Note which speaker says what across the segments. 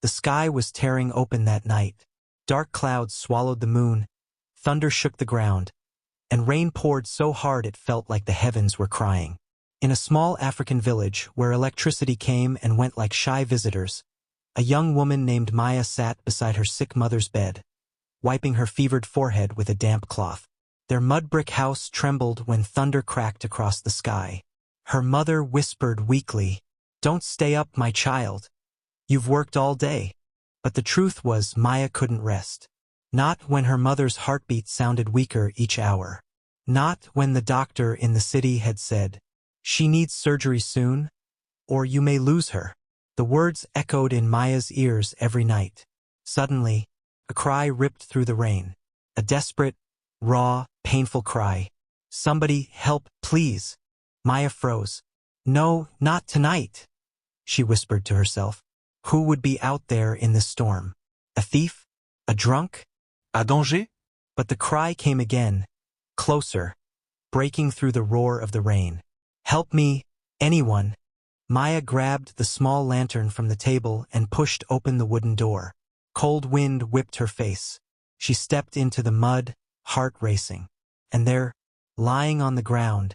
Speaker 1: The sky was tearing open that night. Dark clouds swallowed the moon, thunder shook the ground, and rain poured so hard it felt like the heavens were crying. In a small African village where electricity came and went like shy visitors, a young woman named Maya sat beside her sick mother's bed, wiping her fevered forehead with a damp cloth. Their mud-brick house trembled when thunder cracked across the sky. Her mother whispered weakly, "Don't stay up, my child. You've worked all day." But the truth was Maya couldn't rest. Not when her mother's heartbeat sounded weaker each hour. Not when the doctor in the city had said, "She needs surgery soon, or you may lose her." The words echoed in Maya's ears every night. Suddenly, a cry ripped through the rain. A desperate, raw, painful cry. "Somebody help, please." Maya froze. "No, not tonight," she whispered to herself. Who would be out there in this storm? A thief? A drunk?
Speaker 2: À danger?
Speaker 1: But the cry came again, closer, breaking through the roar of the rain. "Help me, anyone." Maya grabbed the small lantern from the table and pushed open the wooden door. Cold wind whipped her face. She stepped into the mud, heart racing. And there, lying on the ground,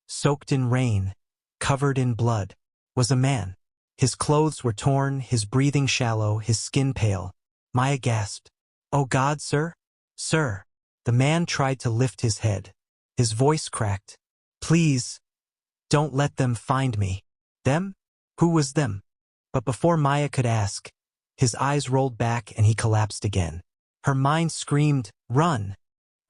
Speaker 1: soaked in rain, covered in blood, was a man. His clothes were torn, his breathing shallow, his skin pale. Maya gasped, "Oh God, sir? Sir." The man tried to lift his head. His voice cracked. "Please, don't let them find me." Them? Who was them? But before Maya could ask, his eyes rolled back and he collapsed again. Her mind screamed, "Run!"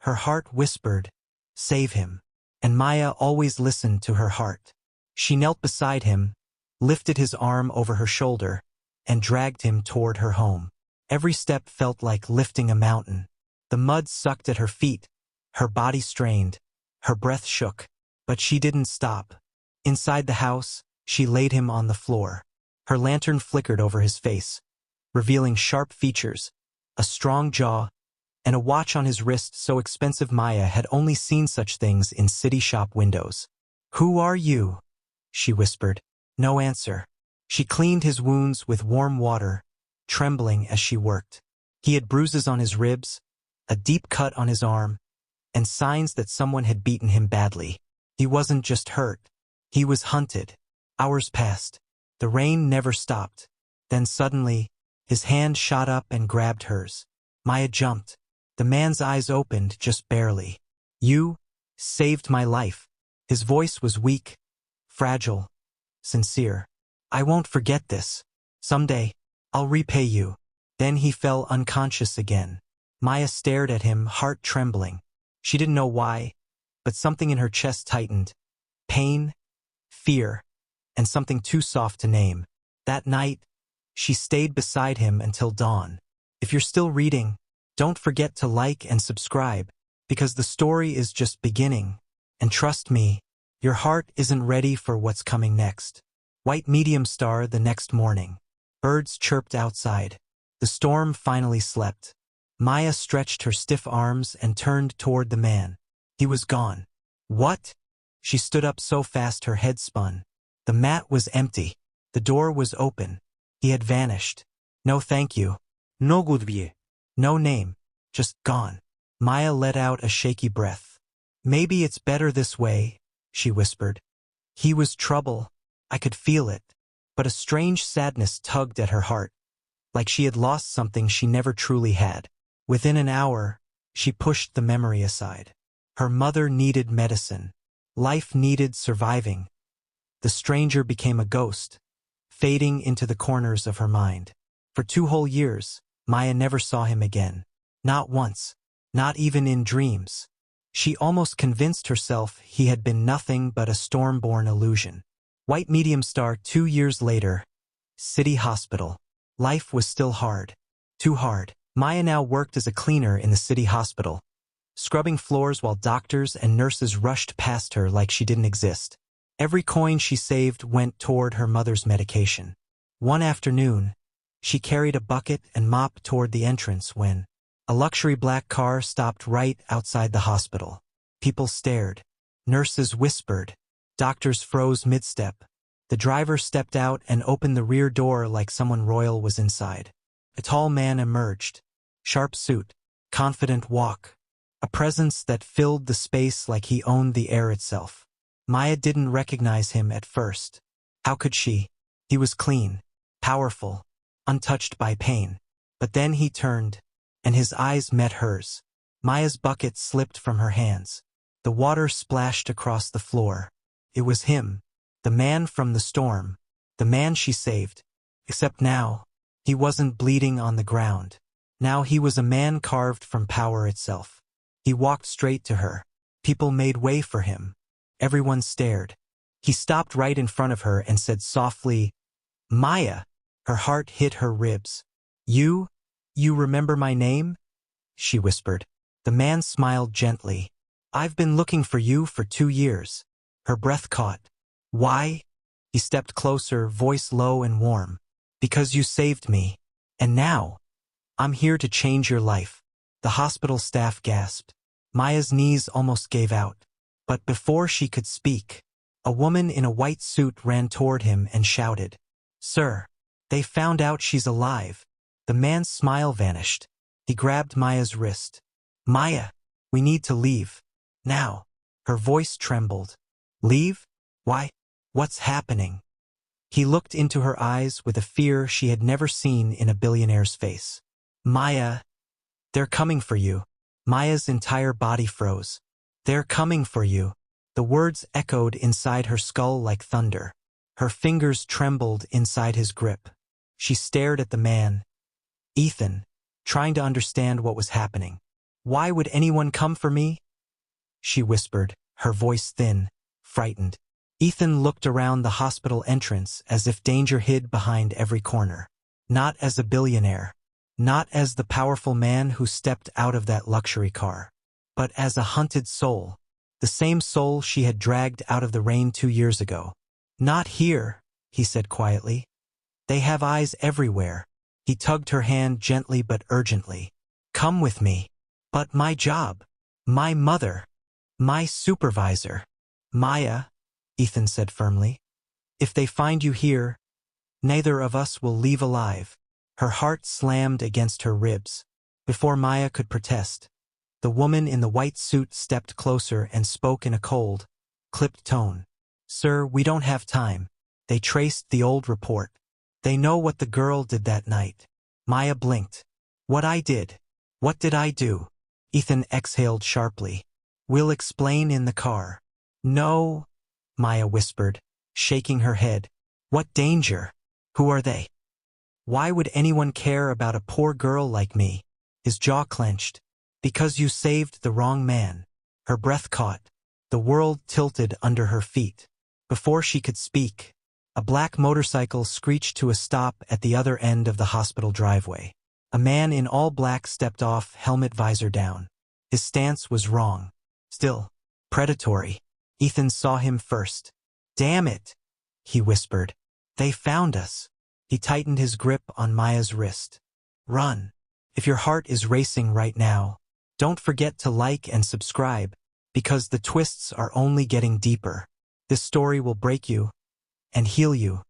Speaker 1: Her heart whispered, "Save him." And Maya always listened to her heart. She knelt beside him, lifted his arm over her shoulder, and dragged him toward her home. Every step felt like lifting a mountain. The mud sucked at her feet, her body strained, her breath shook. But she didn't stop. Inside the house, she laid him on the floor. Her lantern flickered over his face, revealing sharp features, a strong jaw, and a watch on his wrist so expensive Maya had only seen such things in city shop windows. "Who are you?" she whispered. No answer. She cleaned his wounds with warm water, trembling as she worked. He had bruises on his ribs, a deep cut on his arm, and signs that someone had beaten him badly. He wasn't just hurt. He was hunted. Hours passed. The rain never stopped. Then suddenly, his hand shot up and grabbed hers. Maya jumped. The man's eyes opened just barely. "You saved my life." His voice was weak, fragile, sincere. "I won't forget this. Someday, I'll repay you." Then he fell unconscious again. Maya stared at him, heart trembling. She didn't know why, but something in her chest tightened. Pain, fear, and something too soft to name. That night, she stayed beside him until dawn. If you're still reading, don't forget to like and subscribe, because the story is just beginning. And trust me, your heart isn't ready for what's coming next. White medium star the next morning. Birds chirped outside. The storm finally slept. Maya stretched her stiff arms and turned toward the man. He was gone. What? She stood up so fast her head spun. The mat was empty. The door was open. He had vanished. No thank you.
Speaker 2: No goodbye.
Speaker 1: No name. Just gone. Maya let out a shaky breath. "Maybe it's better this way," she whispered. He was trouble. I could feel it. But a strange sadness tugged at her heart, like she had lost something she never truly had. Within an hour, she pushed the memory aside. Her mother needed medicine. Life needed surviving. The stranger became a ghost, fading into the corners of her mind. For 2 whole years, Maya never saw him again. Not once. Not even in dreams. She almost convinced herself he had been nothing but a storm-born illusion. White medium star 2 years later. City hospital. Life was still hard. Too hard. Maya now worked as a cleaner in the city hospital, scrubbing floors while doctors and nurses rushed past her like she didn't exist. Every coin she saved went toward her mother's medication. One afternoon, she carried a bucket and mop toward the entrance when a luxury black car stopped right outside the hospital. People stared. Nurses whispered. Doctors froze mid-step. The driver stepped out and opened the rear door like someone royal was inside. A tall man emerged. Sharp suit, confident walk. A presence that filled the space like he owned the air itself. Maya didn't recognize him at first. How could she? He was clean, powerful, untouched by pain. But then he turned, and his eyes met hers. Maya's bucket slipped from her hands. The water splashed across the floor. It was him, the man from the storm, the man she saved. Except now, he wasn't bleeding on the ground. Now he was a man carved from power itself. He walked straight to her. People made way for him. Everyone stared. He stopped right in front of her and said softly, "Maya." Her heart hit her ribs. You remember my name?" she whispered. The man smiled gently. "I've been looking for you for 2 years." Her breath caught. "Why?" He stepped closer, voice low and warm. "Because you saved me. And now, I'm here to change your life." The hospital staff gasped. Maya's knees almost gave out. But before she could speak, a woman in a white suit ran toward him and shouted, "Sir, they found out she's alive." The man's smile vanished. He grabbed Maya's wrist. "Maya, we need to leave. Now." Her voice trembled. "Leave? Why? What's happening?" He looked into her eyes with a fear she had never seen in a billionaire's face. "Maya, they're coming for you." Maya's entire body froze. "They're coming for you." The words echoed inside her skull like thunder. Her fingers trembled inside his grip. She stared at the man, Ethan, trying to understand what was happening. "Why would anyone come for me?" she whispered, her voice thin, frightened. Ethan looked around the hospital entrance as if danger hid behind every corner. Not as a billionaire. Not as the powerful man who stepped out of that luxury car. But as a hunted soul. The same soul she had dragged out of the rain 2 years ago. "Not here," he said quietly. "They have eyes everywhere." He tugged her hand gently but urgently. "Come with me." "But my job. My mother. My supervisor." "Maya," Ethan said firmly. "If they find you here, neither of us will leave alive." Her heart slammed against her ribs. Before Maya could protest, the woman in the white suit stepped closer and spoke in a cold, clipped tone. "Sir, we don't have time. They traced the old report. They know what the girl did that night." Maya blinked. "What I did? What did I do?" Ethan exhaled sharply. "We'll explain in the car." "No," Maya whispered, shaking her head. "What danger? Who are they? Why would anyone care about a poor girl like me?" His jaw clenched. "Because you saved the wrong man." Her breath caught. The world tilted under her feet. Before she could speak, a black motorcycle screeched to a stop at the other end of the hospital driveway. A man in all black stepped off, helmet visor down. His stance was wrong. Still, predatory. Ethan saw him first. "Damn it," he whispered. "They found us." He tightened his grip on Maya's wrist. "Run. If your heart is racing right now, don't forget to like and subscribe, because the twists are only getting deeper. This story will break you and heal you."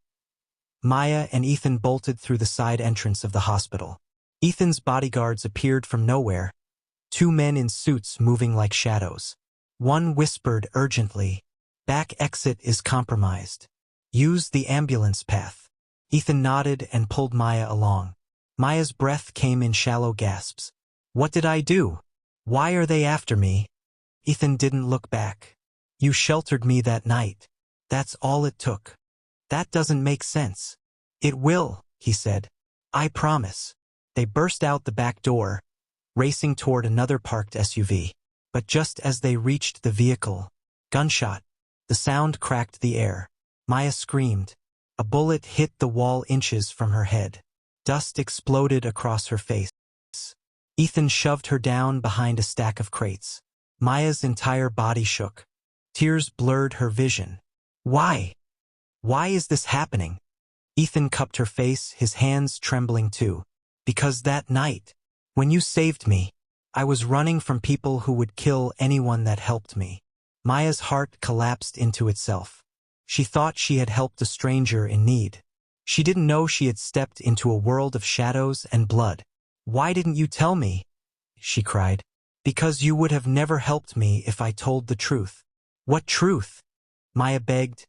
Speaker 1: Maya and Ethan bolted through the side entrance of the hospital. Ethan's bodyguards appeared from nowhere, 2 men in suits moving like shadows. One whispered urgently, "Back exit is compromised. Use the ambulance path." Ethan nodded and pulled Maya along. Maya's breath came in shallow gasps. "What did I do? Why are they after me?" Ethan didn't look back. "You sheltered me that night. That's all it took." "That doesn't make sense." "It will," he said. "I promise." They burst out the back door, racing toward another parked SUV. But just as they reached the vehicle, gunshot. The sound cracked the air. Maya screamed. A bullet hit the wall inches from her head. Dust exploded across her face. Ethan shoved her down behind a stack of crates. Maya's entire body shook. Tears blurred her vision. "Why? Why is this happening?" Ethan cupped her face, his hands trembling too. "Because that night, when you saved me, I was running from people who would kill anyone that helped me." Maya's heart collapsed into itself. She thought she had helped a stranger in need. She didn't know she had stepped into a world of shadows and blood. "Why didn't you tell me?" she cried. "Because you would have never helped me if I told the truth." "What truth?" Maya begged,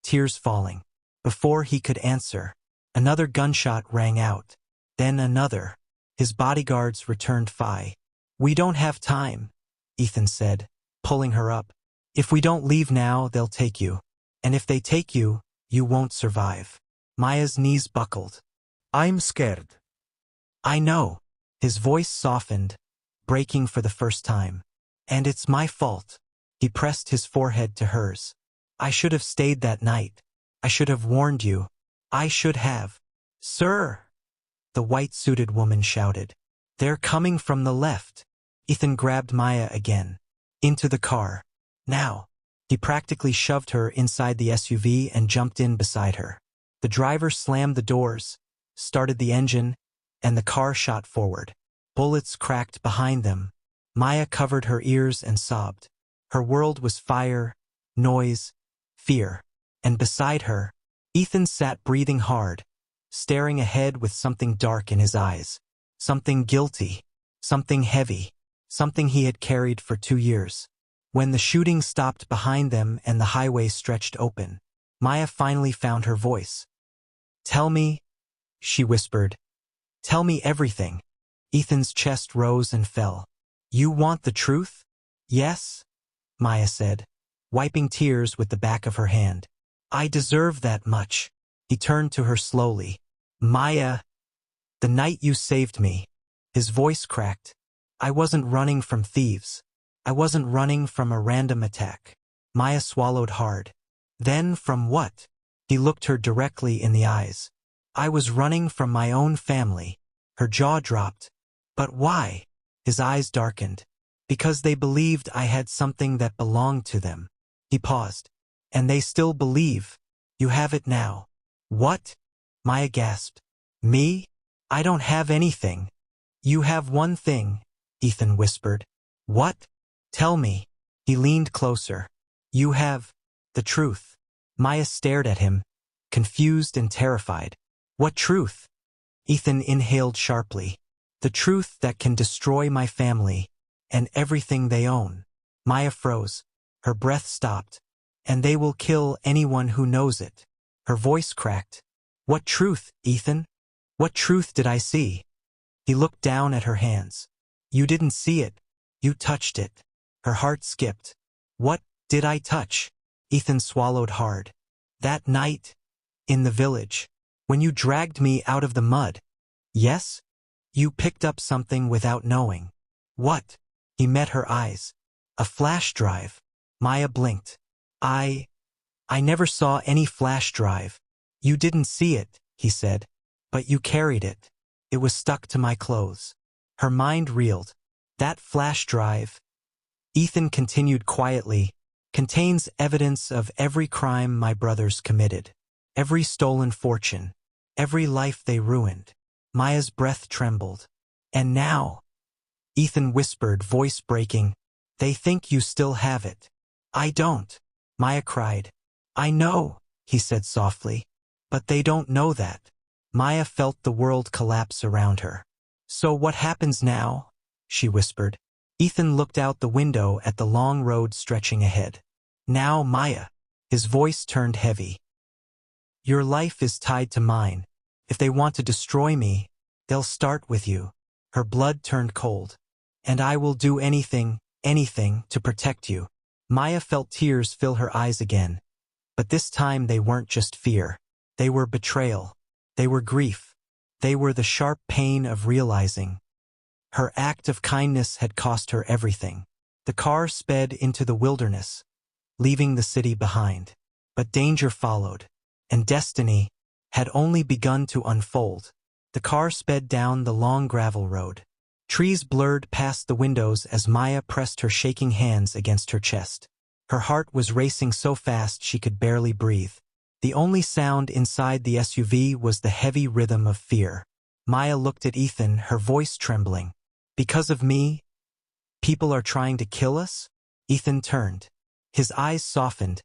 Speaker 1: tears falling. Before he could answer, another gunshot rang out. Then another. His bodyguards returned fire. "We don't have time," Ethan said, pulling her up. "If we don't leave now, they'll take you. And if they take you, you won't survive." Maya's knees buckled.
Speaker 2: I'm scared.
Speaker 1: "I know." His voice softened, breaking for the first time. "And it's my fault." He pressed his forehead to hers. "I should have stayed that night. I should have warned you. I should have." "Sir!" the white-suited woman shouted. "They're coming from the left." Ethan grabbed Maya again. "Into the car. Now." He practically shoved her inside the SUV and jumped in beside her. The driver slammed the doors, started the engine, and the car shot forward. Bullets cracked behind them. Maya covered her ears and sobbed. Her world was fire, noise, fear. And beside her, Ethan sat breathing hard, staring ahead with something dark in his eyes. Something guilty, something heavy, something he had carried for 2 years. When the shooting stopped behind them and the highway stretched open, Maya finally found her voice. "Tell me," she whispered. "Tell me everything." Ethan's chest rose and fell. "You want the truth?" "Yes," Maya said, wiping tears with the back of her hand. "I deserve that much." He turned to her slowly. "Maya, the night you saved me." His voice cracked. "I wasn't running from thieves. I wasn't running from a random attack." Maya swallowed hard. "Then from what?" He looked her directly in the eyes. "I was running from my own family." Her jaw dropped. "But why?" His eyes darkened. "Because they believed I had something that belonged to them." He paused. "And they still believe. You have it now." "What?" Maya gasped. "Me? I don't have anything." "You have one thing," Ethan whispered. "What?" "Tell me." He leaned closer. "You have the truth." Maya stared at him, confused and terrified. "What truth?" Ethan inhaled sharply. "The truth that can destroy my family and everything they own." Maya froze. Her breath stopped. "And they will kill anyone who knows it." Her voice cracked. "What truth, Ethan? What truth did I see?" He looked down at her hands. "You didn't see it. You touched it." Her heart skipped. "What did I touch?" Ethan swallowed hard. "That night, in the village, when you dragged me out of the mud." "Yes?" "You picked up something without knowing." "What?" He met her eyes. "A flash drive." Maya blinked. I never saw any flash drive." "You didn't see it," he said. "But you carried it. It was stuck to my clothes." Her mind reeled. "That flash drive," Ethan continued quietly, "contains evidence of every crime my brothers committed. Every stolen fortune. Every life they ruined." Maya's breath trembled. "And now," Ethan whispered, voice breaking, "they think you still have it." "I don't," Maya cried. "I know," he said softly, "but they don't know that." Maya felt the world collapse around her. "So what happens now?" she whispered. Ethan looked out the window at the long road stretching ahead. "Now, Maya." His voice turned heavy. "Your life is tied to mine. If they want to destroy me, they'll start with you." Her blood turned cold. "And I will do anything, anything to protect you." Maya felt tears fill her eyes again. But this time they weren't just fear. They were betrayal. They were grief. They were the sharp pain of realizing her act of kindness had cost her everything. The car sped into the wilderness, leaving the city behind. But danger followed, and destiny had only begun to unfold. The car sped down the long gravel road. Trees blurred past the windows as Maya pressed her shaking hands against her chest. Her heart was racing so fast she could barely breathe. The only sound inside the SUV was the heavy rhythm of fear. Maya looked at Ethan, her voice trembling. "Because of me, people are trying to kill us?" Ethan turned. His eyes softened,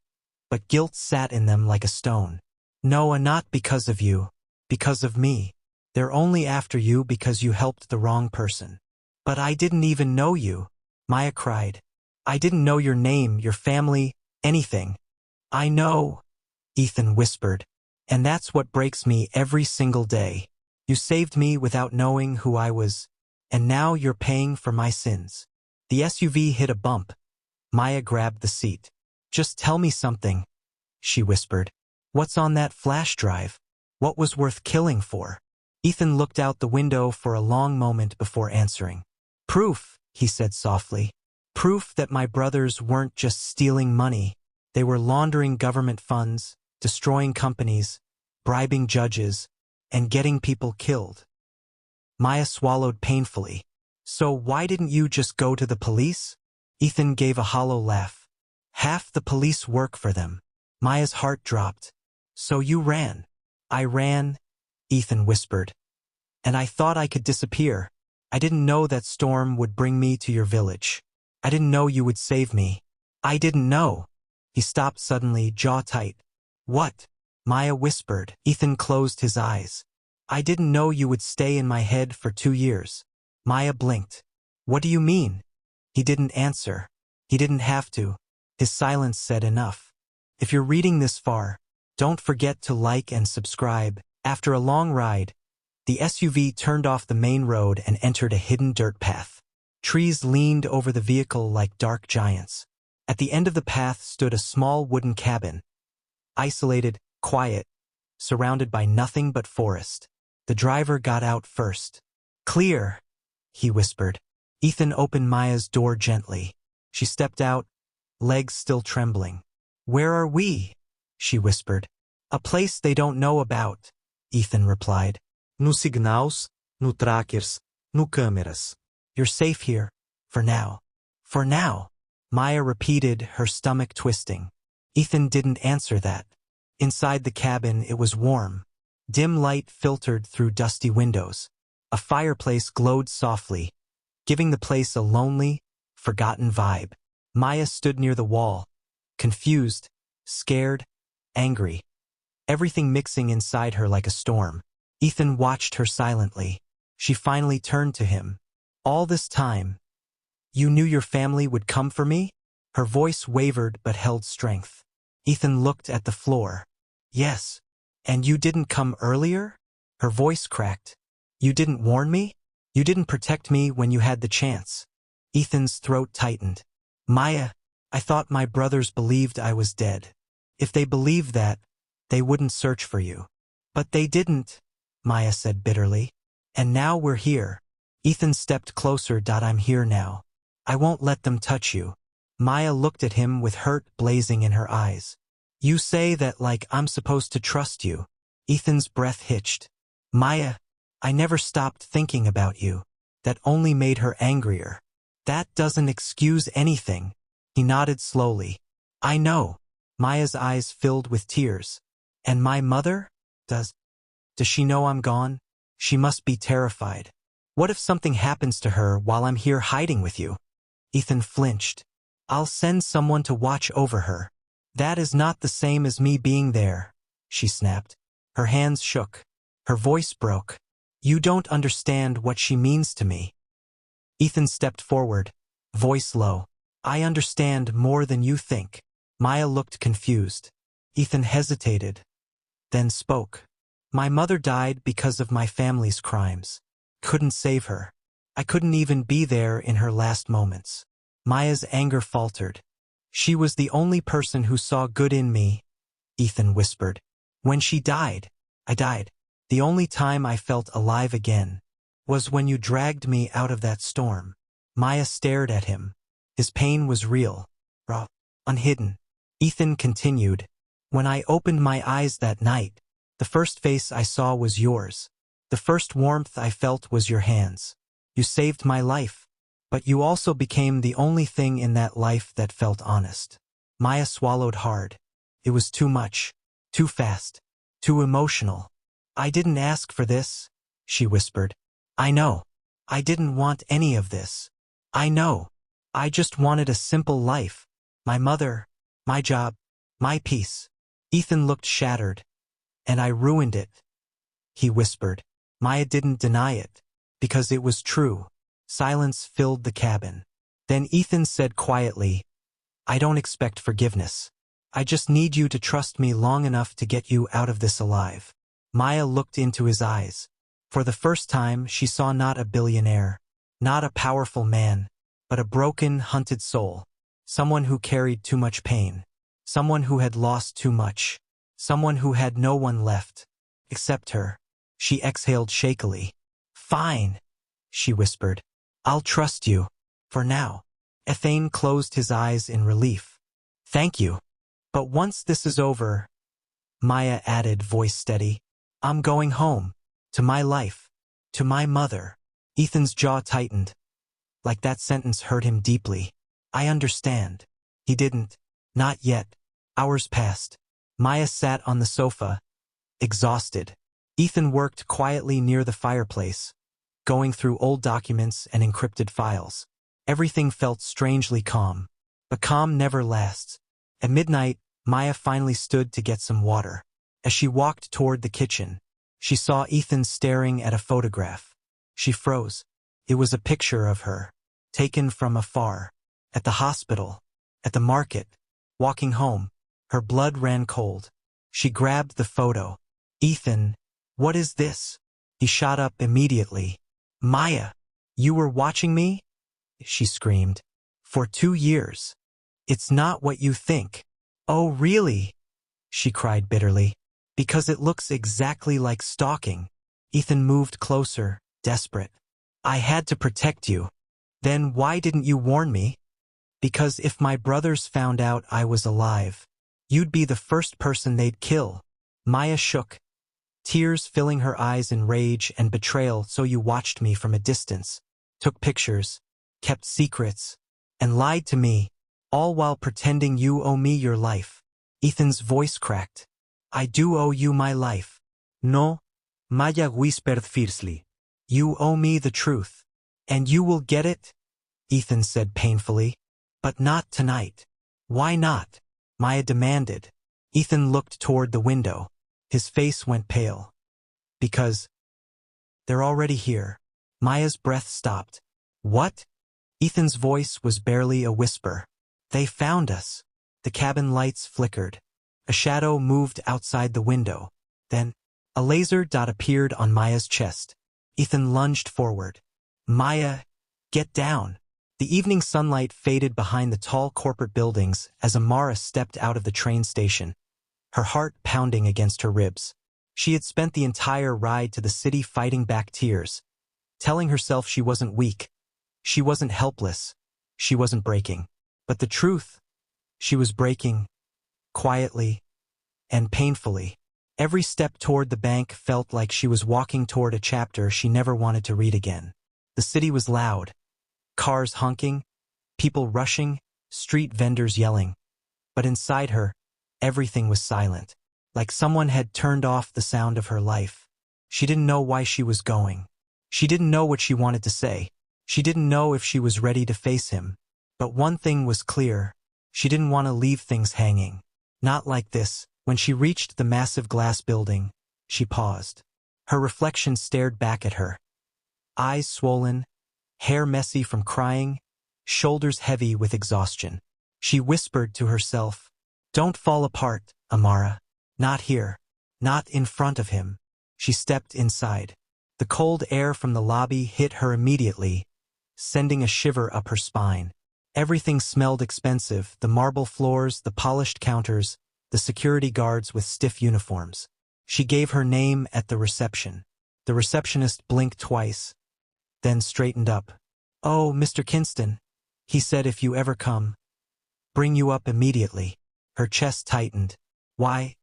Speaker 1: but guilt sat in them like a stone. Noah, not because of you. Because of me. They're only after you because you helped the wrong person. But I didn't even know you, Maya cried. I didn't know your name, your family, anything. I know, Ethan whispered. And that's what breaks me every single day. You saved me without knowing who I was, and now you're paying for my sins. The SUV hit a bump. Maya grabbed the seat. Just tell me something, she whispered. What's on that flash drive? What was worth killing for? Ethan looked out the window for a long moment before answering. Proof, he said softly. Proof that my brothers weren't just stealing money. They were laundering government funds, destroying companies, bribing judges, and getting people killed. Maya swallowed painfully. So why didn't you just go to the police? Ethan gave a hollow laugh. Half the police work for them. Maya's heart dropped. So you ran. I ran, Ethan whispered. And I thought I could disappear. I didn't know that storm would bring me to your village. I didn't know you would save me. I didn't know. He stopped suddenly, jaw tight. What? Maya whispered. Ethan closed his eyes. I didn't know you would stay in my head for 2 years. Maya blinked. What do you mean? He didn't answer. He didn't have to. His silence said enough. If you're reading this far, don't forget to like and subscribe. After a long ride, the SUV turned off the main road and entered a hidden dirt path. Trees leaned over the vehicle like dark giants. At the end of the path stood a small wooden cabin. Isolated, quiet, surrounded by nothing but forest. The driver got out first. Clear, he whispered. Ethan opened Maya's door gently. She stepped out, legs still trembling. Where are we? She whispered. A place they don't know about, Ethan replied.
Speaker 2: No signals, no trackers, no câmeras.
Speaker 1: You're safe here, for now. For now, Maya repeated, her stomach twisting. Ethan didn't answer that. Inside the cabin, it was warm. Dim light filtered through dusty windows. A fireplace glowed softly, giving the place a lonely, forgotten vibe. Maya stood near the wall, confused, scared, angry. Everything mixing inside her like a storm. Ethan watched her silently. She finally turned to him. All this time, you knew your family would come for me? Her voice wavered but held strength. Ethan looked at the floor. Yes. And you didn't come earlier? Her voice cracked. You didn't warn me? You didn't protect me when you had the chance. Ethan's throat tightened. Maya, I thought my brothers believed I was dead. If they believed that, they wouldn't search for you. But they didn't, Maya said bitterly. And now we're here. Ethan stepped closer. I'm here now. I won't let them touch you. Maya looked at him with hurt blazing in her eyes. You say that like I'm supposed to trust you. Ethan's breath hitched. Maya, I never stopped thinking about you. That only made her angrier. That doesn't excuse anything. He nodded slowly. I know. Maya's eyes filled with tears. And my mother? Does she know I'm gone? She must be terrified. What if something happens to her while I'm here hiding with you? Ethan flinched. I'll send someone to watch over her. That is not the same as me being there, she snapped. Her hands shook. Her voice broke. You don't understand what she means to me. Ethan stepped forward, voice low. I understand more than you think. Maya looked confused. Ethan hesitated, then spoke. My mother died because of my family's crimes. Couldn't save her. I couldn't even be there in her last moments. Maya's anger faltered. She was the only person who saw good in me, Ethan whispered. When she died, I died. The only time I felt alive again was when you dragged me out of that storm. Maya stared at him. His pain was real, raw, unhidden. Ethan continued. When I opened my eyes that night, the first face I saw was yours. The first warmth I felt was your hands. You saved my life, but you also became the only thing in that life that felt honest. Maya swallowed hard. It was too much, too fast, too emotional. I didn't ask for this, she whispered. I know. I didn't want any of this. I know. I just wanted a simple life. My mother, my job, my peace. Ethan looked shattered. And I ruined it, he whispered. Maya didn't deny it, because it was true. Silence filled the cabin. Then Ethan said quietly, I don't expect forgiveness. I just need you to trust me long enough to get you out of this alive. Maya looked into his eyes. For the first time, she saw not a billionaire, not a powerful man, but a broken, hunted soul. Someone who carried too much pain. Someone who had lost too much. Someone who had no one left. Except her. She exhaled shakily. Fine, she whispered. I'll trust you. For now. Ethan closed his eyes in relief. Thank you. But once this is over, Maya added, voice steady, I'm going home. To my life. To my mother. Ethan's jaw tightened. Like that sentence hurt him deeply. I understand. He didn't. Not yet. Hours passed. Maya sat on the sofa, exhausted. Ethan worked quietly near the fireplace, going through old documents and encrypted files. Everything felt strangely calm. But calm never lasts. At midnight, Maya finally stood to get some water. As she walked toward the kitchen, she saw Ethan staring at a photograph. She froze. It was a picture of her, taken from afar, at the hospital, at the market, walking home. Her blood ran cold. She grabbed the photo. Ethan, what is this? He shot up immediately. Maya, you were watching me? She screamed. For 2 years. It's not what you think. Oh, really? She cried bitterly. Because it looks exactly like stalking. Ethan moved closer, desperate. I had to protect you. Then why didn't you warn me? Because if my brothers found out I was alive, you'd be the first person they'd kill. Maya shook, tears filling her eyes in rage and betrayal. So you watched me from a distance, took pictures, kept secrets, and lied to me, all while pretending you owe me your life. Ethan's voice cracked. I do owe you my life. No, Maya whispered fiercely. You owe me the truth. And you will get it? Ethan said painfully. But not tonight. Why not? Maya demanded. Ethan looked toward the window. His face went pale. Because they're already here. Maya's breath stopped. What? Ethan's voice was barely a whisper. They found us. The cabin lights flickered. A shadow moved outside the window. Then, a laser dot appeared on Maya's chest. Ethan lunged forward. Maya, get down. The evening sunlight faded behind the tall corporate buildings as Amara stepped out of the train station, her heart pounding against her ribs. She had spent the entire ride to the city fighting back tears, telling herself she wasn't weak, she wasn't helpless, she wasn't breaking. But the truth, she was breaking, quietly and painfully. Every step toward the bank felt like she was walking toward a chapter she never wanted to read again. The city was loud. Cars honking, people rushing, street vendors yelling. But inside her, everything was silent, like someone had turned off the sound of her life. She didn't know why she was going. She didn't know what she wanted to say. She didn't know if she was ready to face him. But one thing was clear. She didn't want to leave things hanging. Not like this. When she reached the massive glass building, she paused. Her reflection stared back at her. Eyes swollen, hair messy from crying, shoulders heavy with exhaustion. She whispered to herself, Don't fall apart, Amara. Not here. Not in front of him. She stepped inside. The cold air from the lobby hit her immediately, sending a shiver up her spine. Everything smelled expensive, the marble floors, the polished counters, the security guards with stiff uniforms. She gave her name at the reception. The receptionist blinked twice, then straightened up. Oh, Mr. Kinston, he said if you ever come, bring you up immediately. Her chest tightened. Why?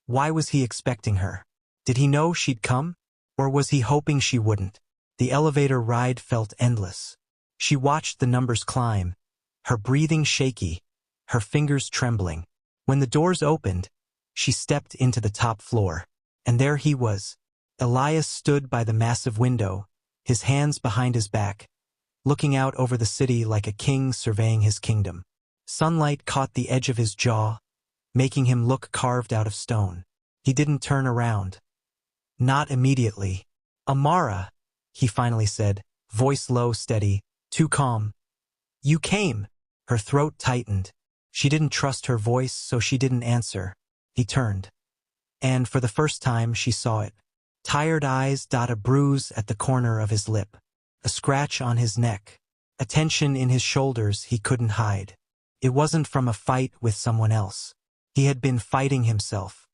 Speaker 1: Why was he expecting her? Did he know she'd come? Or was he hoping she wouldn't? The elevator ride felt endless. She watched the numbers climb, her breathing shaky, her fingers trembling. When the doors opened, she stepped into the top floor. And there he was. Elias stood by the massive window, his hands behind his back, looking out over the city like a king surveying his kingdom. Sunlight caught the edge of his jaw, making him look carved out of stone. He didn't turn around. Not immediately. Amara, he finally said, voice low, steady, too calm. You came. Her throat tightened. She didn't trust her voice, so she didn't answer. He turned. And for the first time, she saw it. Tired eyes, a bruise at the corner of his lip. A scratch on his neck. A tension in his shoulders he couldn't hide. It wasn't from a fight with someone else. He had been fighting himself.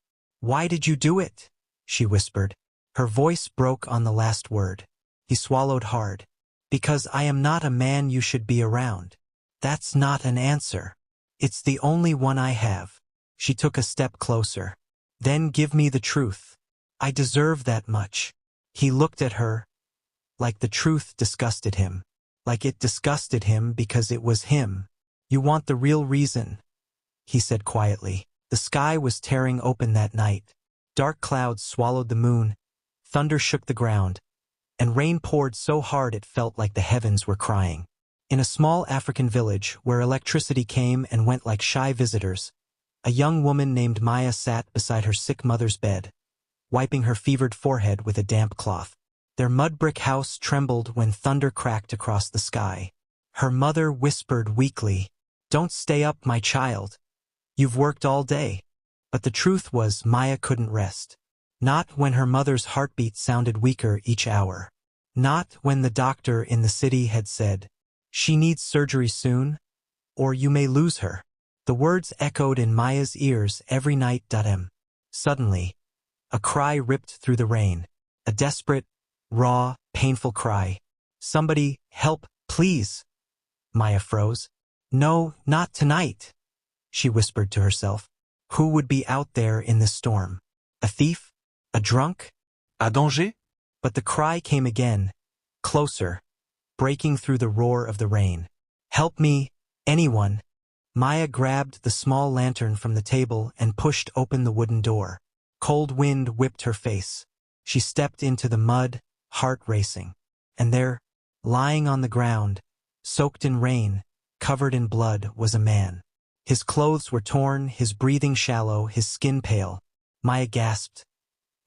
Speaker 1: Why did you do it? She whispered. Her voice broke on the last word. He swallowed hard. Because I am not a man you should be around. That's not an answer. It's the only one I have. She took a step closer. Then give me the truth. I deserve that much. He looked at her. Like the truth disgusted him. Like it disgusted him because it was him. You want the real reason, he said quietly. The sky was tearing open that night. Dark clouds swallowed the moon. Thunder shook the ground. And rain poured so hard it felt like the heavens were crying. In a small African village where electricity came and went like shy visitors, a young woman named Maya sat beside her sick mother's bed, wiping her fevered forehead with a damp cloth. Their mud brick house trembled when thunder cracked across the sky. Her mother whispered weakly, "Don't stay up, my child. You've worked all day." But the truth was Maya couldn't rest. Not when her mother's heartbeat sounded weaker each hour. Not when the doctor in the city had said, "She needs surgery soon, or you may lose her." The words echoed in Maya's ears every night. Suddenly, a cry ripped through the rain. A desperate, raw, painful cry. "Somebody, help, please." Maya froze. "No, not tonight," she whispered to herself. Who would be out there in this storm? A thief? A drunk?
Speaker 2: À danger?
Speaker 1: But the cry came again, closer, breaking through the roar of the rain. "Help me, anyone." Maya grabbed the small lantern from the table and pushed open the wooden door. Cold wind whipped her face. She stepped into the mud, heart racing. And there, lying on the ground, soaked in rain, covered in blood, was a man. His clothes were torn, his breathing shallow, his skin pale. Maya gasped.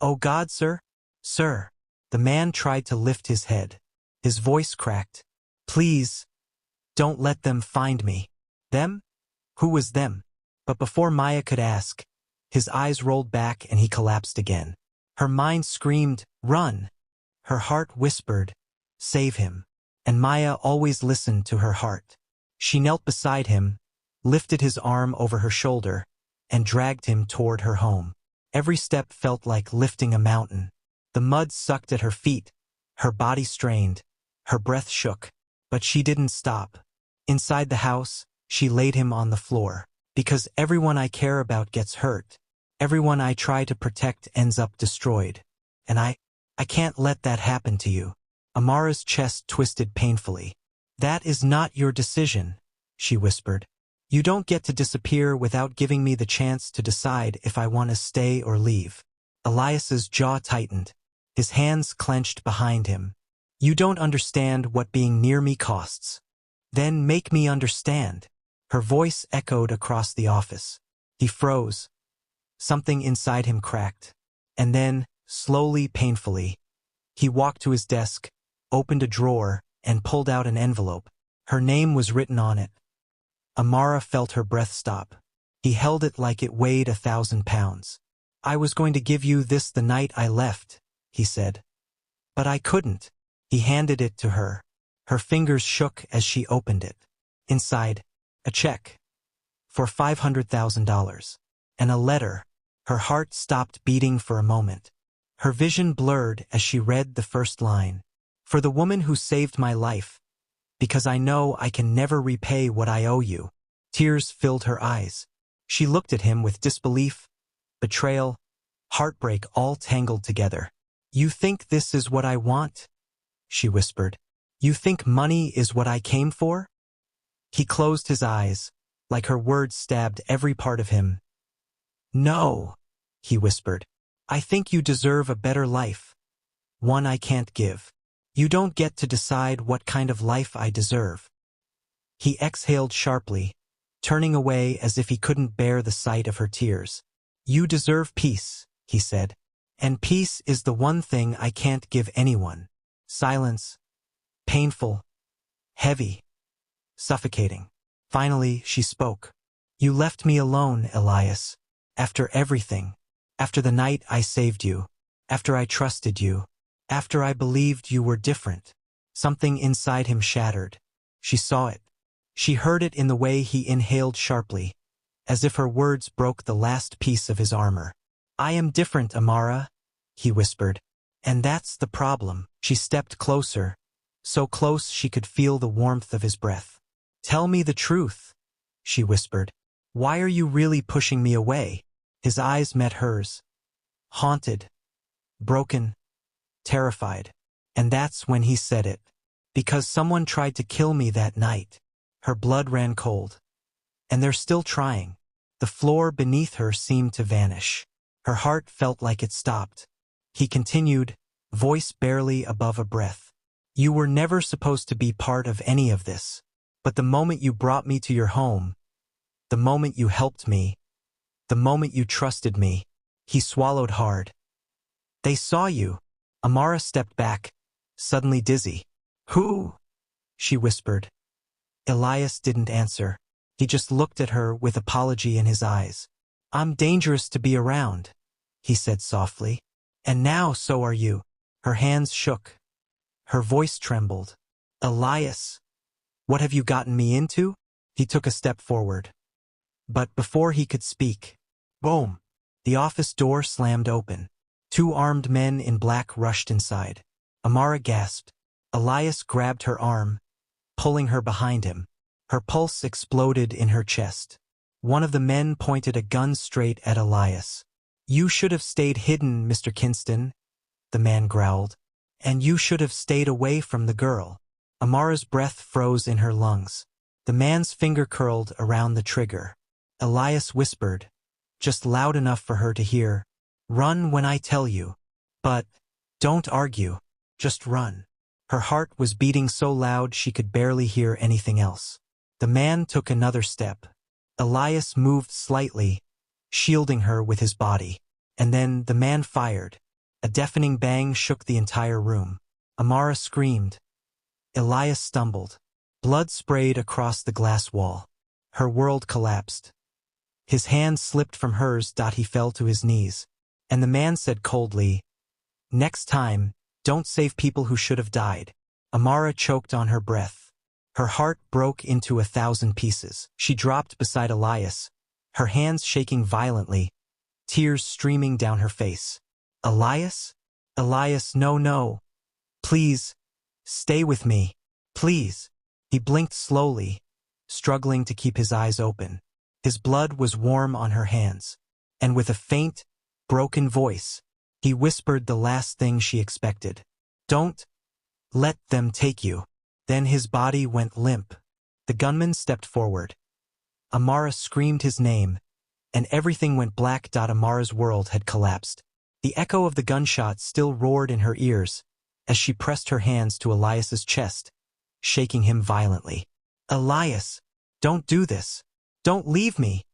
Speaker 1: "Oh God, sir? Sir." The man tried to lift his head. His voice cracked. "Please, don't let them find me." Them? Who was them? But before Maya could ask, his eyes rolled back and he collapsed again. Her mind screamed, "Run!" Her heart whispered, "Save him." And Maya always listened to her heart. She knelt beside him, lifted his arm over her shoulder, and dragged him toward her home. Every step felt like lifting a mountain. The mud sucked at her feet, her body strained, her breath shook. But she didn't stop. Inside the house, she laid him on the floor. "Because everyone I care about gets hurt. Everyone I try to protect ends up destroyed. And I can't let that happen to you." Amara's chest twisted painfully. "That is not your decision," she whispered. "You don't get to disappear without giving me the chance to decide if I want to stay or leave." Elias's jaw tightened. His hands clenched behind him. "You don't understand what being near me costs." "Then make me understand." Her voice echoed across the office. He froze. Something inside him cracked. And then, slowly, painfully, he walked to his desk, opened a drawer, and pulled out an envelope. Her name was written on it. Amara felt her breath stop. He held it like it weighed 1,000 pounds. "I was going to give you this the night I left," he said. "But I couldn't." He handed it to her. Her fingers shook as she opened it. Inside, a check for $500,000. And a letter. Her heart stopped beating for a moment. Her vision blurred as she read the first line. "For the woman who saved my life. Because I know I can never repay what I owe you." Tears filled her eyes. She looked at him with disbelief, betrayal, heartbreak all tangled together. "You think this is what I want?" she whispered. "You think money is what I came for?" He closed his eyes, like her words stabbed every part of him. "No," he whispered. "I think you deserve a better life. One I can't give. You don't get to decide what kind of life I deserve." He exhaled sharply, turning away as if he couldn't bear the sight of her tears. "You deserve peace. he said. And peace is the one thing I can't give anyone. Silence. Painful. Heavy. Suffocating. Finally, she spoke. You left me alone, Elias. After everything. After the night I saved you. After I trusted you. After I believed you were different. Something inside him shattered. She saw it. She heard it in the way he inhaled sharply, as if her words broke the last piece of his armor. I am different, Amara, he whispered. And that's the problem. She stepped closer, so close she could feel the warmth of his breath. Tell me the truth, she whispered. Why are you really pushing me away? His eyes met hers. Haunted. Broken. Terrified. And that's when he said it. Because someone tried to kill me that night. Her blood ran cold. And they're still trying. The floor beneath her seemed to vanish. Her heart felt like it stopped. He continued, voice barely above a breath. You were never supposed to be part of any of this. But the moment you brought me to your home, the moment you helped me, the moment you trusted me, he swallowed hard. They saw you. Amara stepped back, suddenly dizzy. Who? She whispered. Elias didn't answer. He just looked at her with apology in his eyes. I'm dangerous to be around, he said softly. And now so are you. Her hands shook. Her voice trembled. Elias, what have you gotten me into? He took a step forward. But before he could speak, boom, the office door slammed open. 2 armed men in black rushed inside. Amara gasped. Elias grabbed her arm, pulling her behind him. Her pulse exploded in her chest. One of the men pointed a gun straight at Elias. You should have stayed hidden, Mr. Kinston, the man growled. And you should have stayed away from the girl. Amara's breath froze in her lungs. The man's finger curled around the trigger. Elias whispered, just loud enough for her to hear, run when I tell you. But don't argue. Just run. Her heart was beating so loud she could barely hear anything else. The man took another step. Elias moved slightly, shielding her with his body. And then the man fired. A deafening bang shook the entire room. Amara screamed. Elias stumbled. Blood sprayed across the glass wall. Her world collapsed. His hand slipped from hers. He fell to his knees. And the man said coldly, next time, don't save people who should have died. Amara choked on her breath. Her heart broke into 1,000 pieces. She dropped beside Elias, her hands shaking violently, tears streaming down her face. Elias? Elias, no, no. Please, stay with me. Please. He blinked slowly, struggling to keep his eyes open. His blood was warm on her hands. And with a faint, broken voice, he whispered the last thing she expected. Don't let them take you. Then his body went limp. The gunman stepped forward. Amara screamed his name, and everything went black. Amara's world had collapsed. The echo of the gunshot still roared in her ears as she pressed her hands to Elias's chest, shaking him violently. Elias, don't do this. Don't leave me,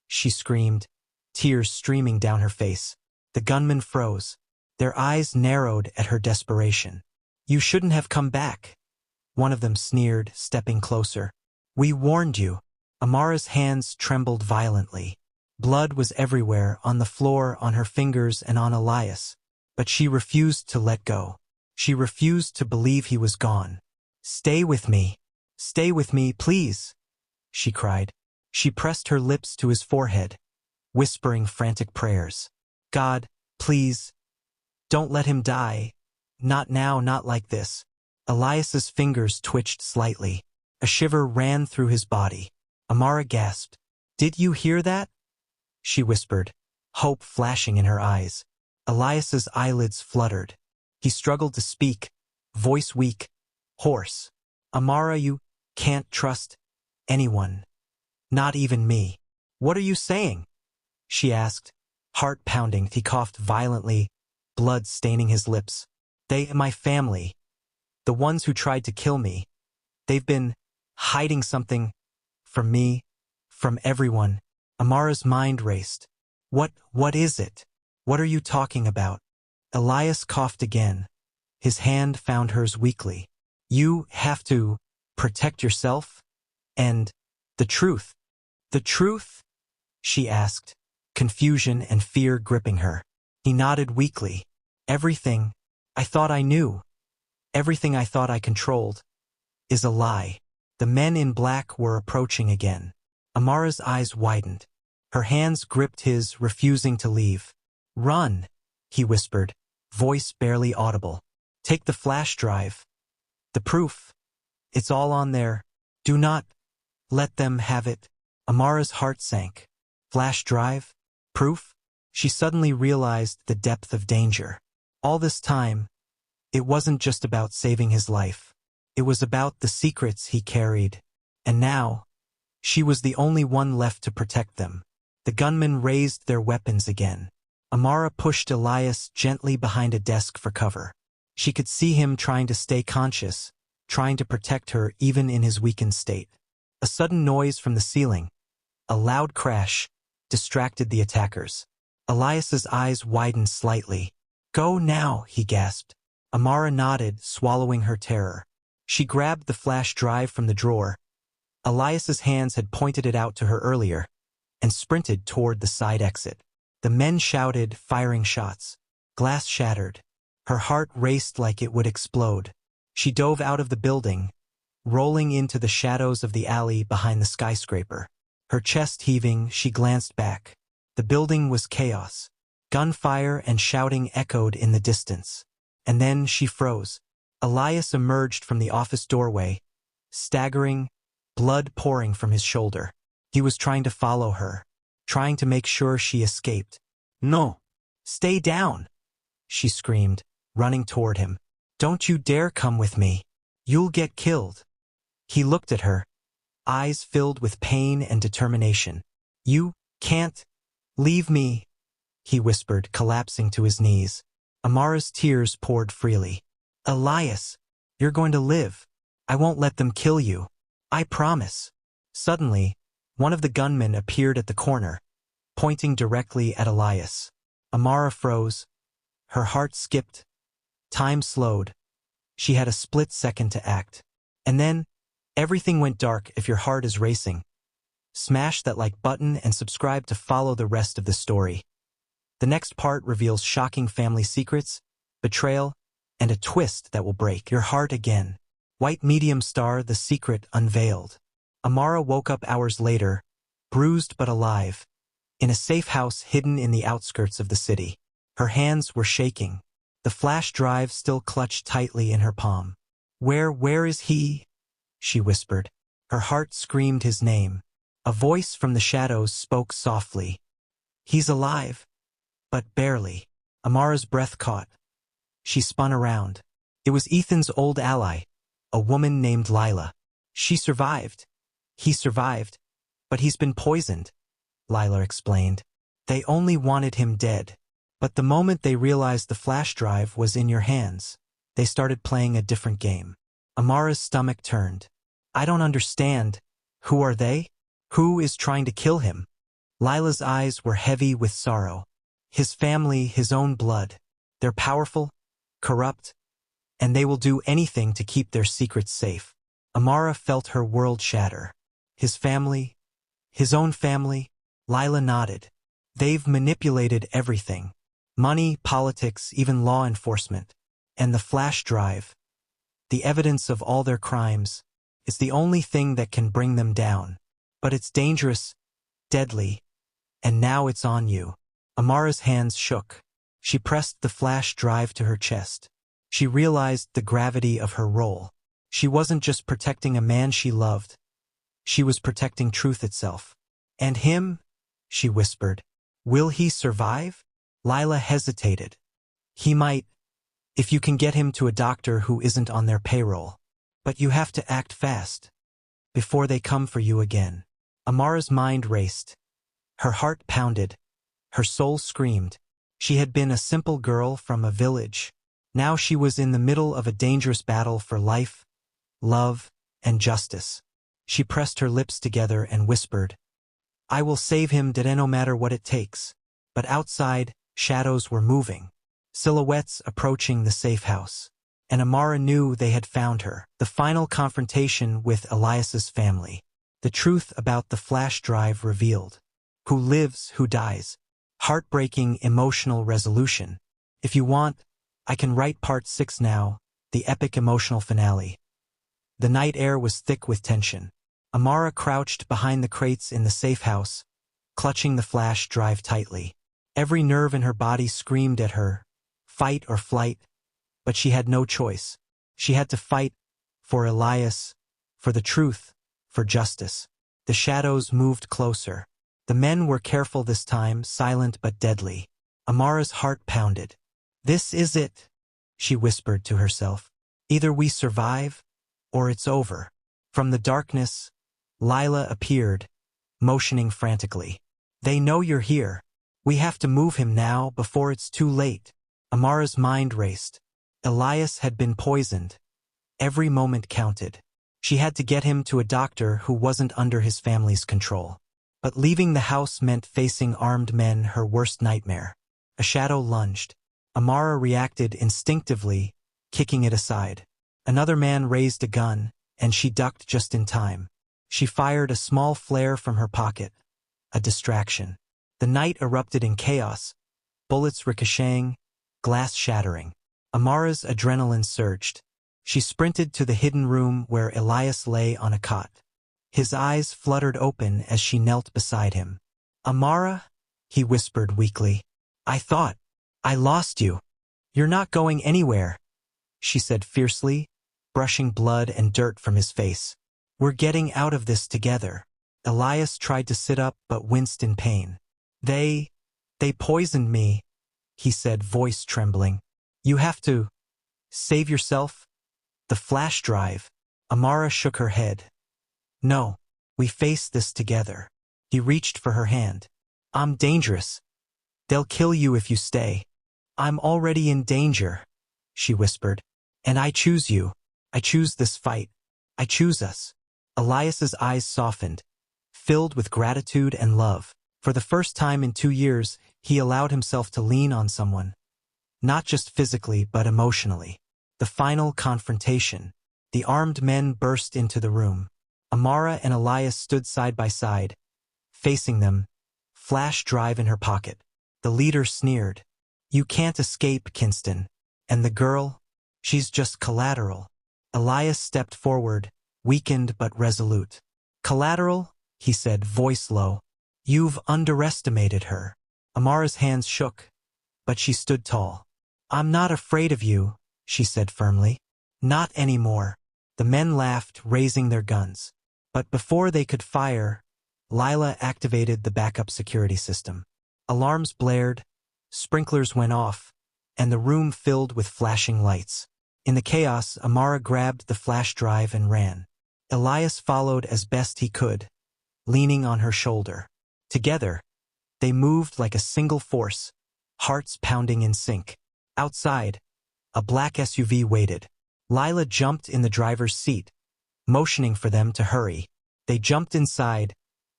Speaker 1: she screamed, tears streaming down her face. The gunmen froze. Their eyes narrowed at her desperation. You shouldn't have come back, one of them sneered, stepping closer. We warned you. Amara's hands trembled violently. Blood was everywhere, on the floor, on her fingers, and on Elias. But she refused to let go. She refused to believe he was gone. Stay with me. Stay with me, please, she cried. She pressed her lips to his forehead, whispering frantic prayers. God, please, don't let him die. Not now, not like this. Elias's fingers twitched slightly. A shiver ran through his body. Amara gasped. Did you hear that? She whispered, hope flashing in her eyes. Elias's eyelids fluttered. He struggled to speak, voice weak, hoarse. Amara, you can't trust anyone. Not even me. What are you saying? She asked, heart pounding. He coughed violently, blood staining his lips. They, my family, the ones who tried to kill me, they've been hiding something from me, from everyone. Amara's mind raced. What is it? What are you talking about? Elias coughed again. His hand found hers weakly. You have to protect yourself? And the truth. The truth? She asked, confusion and fear gripping her. He nodded weakly. Everything I thought I knew, everything I thought I controlled, is a lie. The men in black were approaching again. Amara's eyes widened. Her hands gripped his, refusing to leave. Run, he whispered, voice barely audible. Take the flash drive. The proof. It's all on there. Do not let them have it. Amara's heart sank. Flash drive? Proof? She suddenly realized the depth of danger. All this time, it wasn't just about saving his life. It was about the secrets he carried. And now, she was the only one left to protect them. The gunmen raised their weapons again. Amara pushed Elias gently behind a desk for cover. She could see him trying to stay conscious, trying to protect her even in his weakened state. A sudden noise from the ceiling, a loud crash, distracted the attackers. Elias's eyes widened slightly. Go now, he gasped. Amara nodded, swallowing her terror. She grabbed the flash drive from the drawer. Elias's hands had pointed it out to her earlier, and sprinted toward the side exit. The men shouted, firing shots. Glass shattered. Her heart raced like it would explode. She dove out of the building, rolling into the shadows of the alley behind the skyscraper. Her chest heaving, she glanced back. The building was chaos. Gunfire and shouting echoed in the distance. And then she froze. Elias emerged from the office doorway, staggering, blood pouring from his shoulder. He was trying to follow her, trying to make sure she escaped. No! Stay down! She screamed, running toward him. Don't you dare come with me. You'll get killed. He looked at her, eyes filled with pain and determination. You can't leave me, he whispered, collapsing to his knees. Amara's tears poured freely. Elias, you're going to live. I won't let them kill you. I promise. Suddenly, one of the gunmen appeared at the corner, pointing directly at Elias. Amara froze. Her heart skipped. Time slowed. She had a split second to act. And then, everything went dark. If your heart is racing, smash that like button and subscribe to follow the rest of the story. The next part reveals shocking family secrets, betrayal, and a twist that will break your heart again. White medium star, The Secret Unveiled. Amara woke up hours later, bruised but alive, in a safe house hidden in the outskirts of the city. Her hands were shaking. The flash drive still clutched tightly in her palm. Where is he? She whispered. Her heart screamed his name. A voice from the shadows spoke softly. He's alive, but barely. Amara's breath caught. She spun around. It was Ethan's old ally, a woman named Lila. She survived. He survived, but he's been poisoned, Lila explained. They only wanted him dead. But the moment they realized the flash drive was in your hands, they started playing a different game. Amara's stomach turned. I don't understand. Who are they? Who is trying to kill him? Lila's eyes were heavy with sorrow. His family, his own blood. They're powerful, corrupt, and they will do anything to keep their secrets safe. Amara felt her world shatter. His family, his own family. Lila nodded. They've manipulated everything. Money, politics, even law enforcement. And the flash drive, the evidence of all their crimes, is the only thing that can bring them down. But it's dangerous, deadly, and now it's on you. Amara's hands shook. She pressed the flash drive to her chest. She realized the gravity of her role. She wasn't just protecting a man she loved. She was protecting truth itself. And him? She whispered. Will he survive? Lila hesitated. He might, if you can get him to a doctor who isn't on their payroll. But you have to act fast, before they come for you again. Amara's mind raced. Her heart pounded. Her soul screamed. She had been a simple girl from a village. Now she was in the middle of a dangerous battle for life, love, and justice. She pressed her lips together and whispered, I will save him, no matter what it takes. But outside, Shadows were moving. Silhouettes approaching the safe house. And Amara knew they had found her. The final confrontation with Elias's family. The truth about the flash drive revealed. Who lives, who dies. Heartbreaking emotional resolution. If you want, I can write part 6 now, the epic emotional finale. The night air was thick with tension. Amara crouched behind the crates in the safe house, clutching the flash drive tightly. Every nerve in her body screamed at her, fight or flight, but she had no choice. She had to fight for Elias, for the truth, for justice. The shadows moved closer. The men were careful this time, silent but deadly. Amara's heart pounded. "This is it," she whispered to herself. "Either we survive, or it's over." From the darkness, Lila appeared, motioning frantically. "They know you're here. We have to move him now before it's too late." Amara's mind raced. Elias had been poisoned. Every moment counted. She had to get him to a doctor who wasn't under his family's control. But leaving the house meant facing armed men, her worst nightmare. A shadow lunged. Amara reacted instinctively, kicking it aside. Another man raised a gun, and she ducked just in time. She fired a small flare from her pocket. A distraction. The night erupted in chaos, bullets ricocheting, glass shattering. Amara's adrenaline surged. She sprinted to the hidden room where Elias lay on a cot. His eyes fluttered open as she knelt beside him. "Amara," he whispered weakly. I lost you. You're not going anywhere," she said fiercely, brushing blood and dirt from his face. "We're getting out of this together." Elias tried to sit up but winced in pain. They poisoned me," he said, voice trembling. "You have to save yourself." "The flash drive." Amara shook her head. "No, we face this together." He reached for her hand. "I'm dangerous. They'll kill you if you stay." "I'm already in danger," she whispered. "And I choose you. I choose this fight. I choose us." Elias's eyes softened, filled with gratitude and love. For the first time in 2 years, he allowed himself to lean on someone. Not just physically, but emotionally. The final confrontation. The armed men burst into the room. Amara and Elias stood side by side, facing them, flash drive in her pocket. The leader sneered. "You can't escape, Kinston. And the girl? She's just collateral." Elias stepped forward, weakened but resolute. "Collateral?" he said, voice low. "You've underestimated her." Amara's hands shook, but she stood tall. "I'm not afraid of you," she said firmly. "Not anymore." The men laughed, raising their guns. But before they could fire, Lila activated the backup security system. Alarms blared, sprinklers went off, and the room filled with flashing lights. In the chaos, Amara grabbed the flash drive and ran. Elias followed as best he could, leaning on her shoulder. Together, they moved like a single force, hearts pounding in sync. Outside, a black SUV waited. Lila jumped in the driver's seat, motioning for them to hurry. They jumped inside,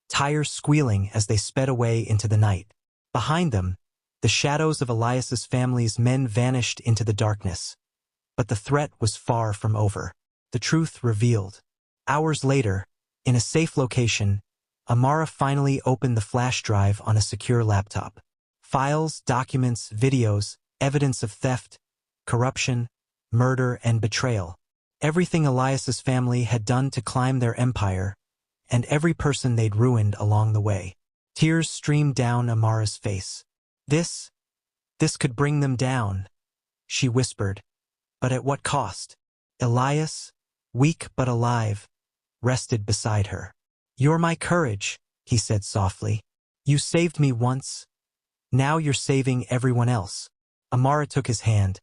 Speaker 1: tires squealing as they sped away into the night. Behind them, the shadows of Elias's family's men vanished into the darkness. But the threat was far from over. The truth revealed. Hours later, in a safe location, Amara finally opened the flash drive on a secure laptop. Files, documents, videos, evidence of theft, corruption, murder, and betrayal. Everything Elias's family had done to climb their empire, and every person they'd ruined along the way. Tears streamed down Amara's face. This could bring them down," she whispered. "But at what cost?" Elias, weak but alive, rested beside her. "You're my courage," he said softly. "You saved me once. Now you're saving everyone else." Amara took his hand.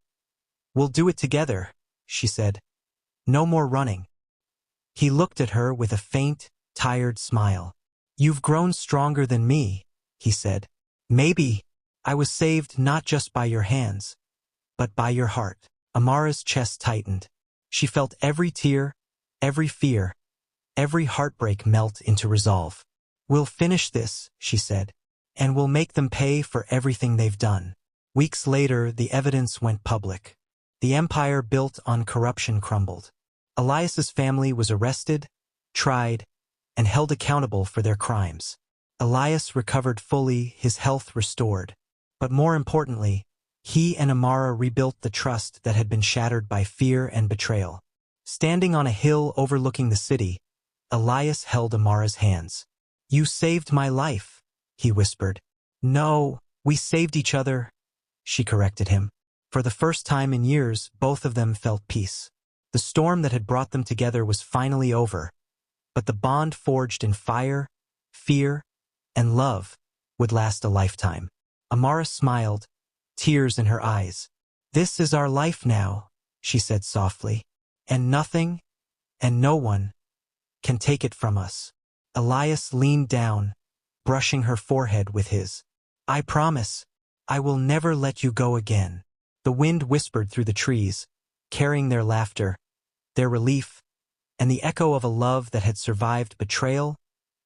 Speaker 1: "We'll do it together," she said. "No more running." He looked at her with a faint, tired smile. "You've grown stronger than me," he said. "Maybe I was saved not just by your hands, but by your heart." Amara's chest tightened. She felt every tear, every fear, every heartbreak melt into resolve. "We'll finish this," she said, "and we'll make them pay for everything they've done." Weeks later, the evidence went public. The empire built on corruption crumbled. Elias's family was arrested, tried, and held accountable for their crimes. Elias recovered fully, his health restored. But more importantly, he and Amara rebuilt the trust that had been shattered by fear and betrayal. Standing on a hill overlooking the city, Elias held Amara's hands. "You saved my life," he whispered. "No, we saved each other," she corrected him. For the first time in years, both of them felt peace. The storm that had brought them together was finally over, but the bond forged in fire, fear, and love would last a lifetime. Amara smiled, tears in her eyes. "This is our life now," she said softly, "and nothing and no one can take it from us." Elias leaned down, brushing her forehead with his. "I promise, I will never let you go again." The wind whispered through the trees, carrying their laughter, their relief, and the echo of a love that had survived betrayal,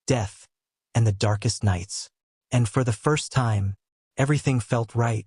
Speaker 1: death, and the darkest nights. And for the first time, everything felt right.